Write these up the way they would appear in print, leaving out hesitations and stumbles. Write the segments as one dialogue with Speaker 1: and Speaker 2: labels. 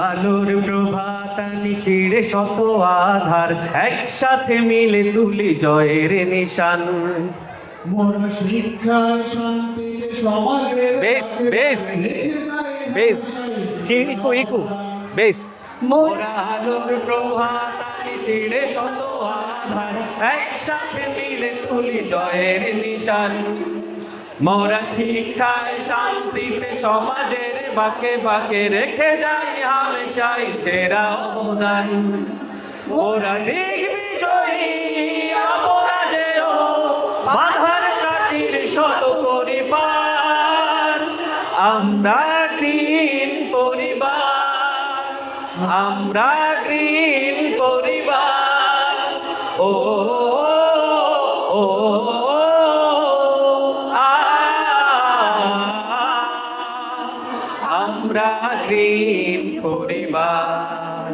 Speaker 1: আলোর প্রভাতানি চিড়ে শত আধার, একসাথে মিলে তুলি জয়ের নিশান।
Speaker 2: মোরা শিক্ষা শান্তিতে সমাজের
Speaker 1: বেশ বেশ বেশ ইকু ইকু বেশ। মোরা আলোর প্রভাতানি চিড়ে শত আধার, একসাথে মিলে তুলি জয়ের নিশান। মোরা শিক্ষায় শান্তিতে সমাজের বাঁকে বাঁকে রেখে যাই হামেশাই সেরা অবদান। মোরা দিগ্বিজয়ী অপরাজেয়, বাধার প্রাচীর শত করি পার। আমরা গ্রিন পরিবার, আমরা গ্রিন পরিবার। ও ও আমরা গ্রিন পরিবার।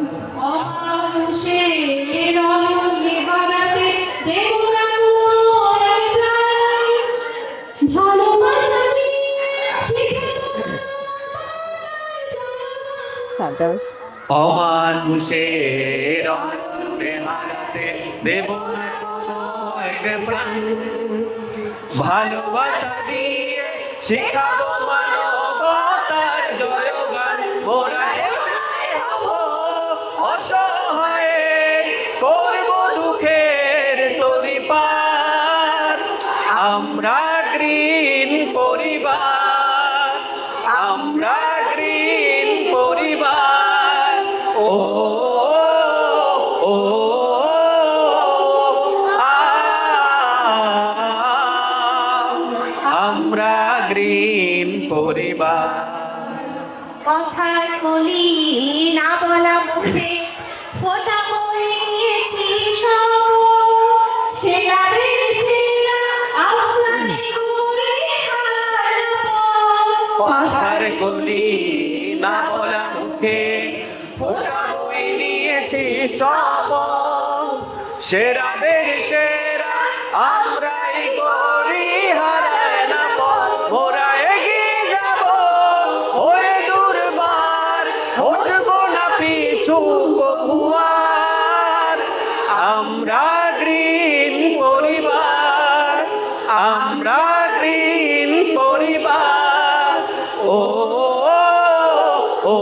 Speaker 3: অমানুষের অরণ্যে হারাতে দেব না তোমার প্রাণ। ভালোবাসা দিয়ে শিখে
Speaker 4: Santos.
Speaker 1: অমানুষের অরণ্যে হারাতে দেব না কোনো এক প্রাণ। ভালোবাসা দিয়ে শিখাবো মানবতার জয়গান। মোরা একটাই হব অসহায়, করব দুঃখের তরি পার। আমরা গ্রিন পরিবার, আমরা গ্রিন পরিবার। ও ও আমরা গ্রিন পরিবার।
Speaker 3: কথার বলি না বলা মুখে ফোটা বই নিয়েছি সব। সেরাদের সেরা আমরা গড়ে হারাবো।
Speaker 1: কথার কলি না বলা মুখে ফোটা বই নিয়েছি সব। সেরাদের সেরা আমরাই করি হারায় না পথ। মোরা এগিয়ে যাব ওই দুর্বার, উঠবো না পিছু কবুয়ার। আমরা গ্রিন পরিবার, আমরা গ্রিন পরিবার। ও ও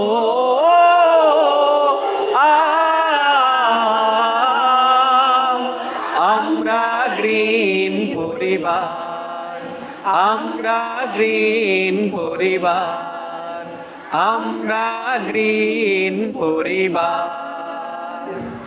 Speaker 1: আমরা গ্রিন পরিবার, আমরা গ্রিন পরিবার, আমরা গ্রিন পরিবার।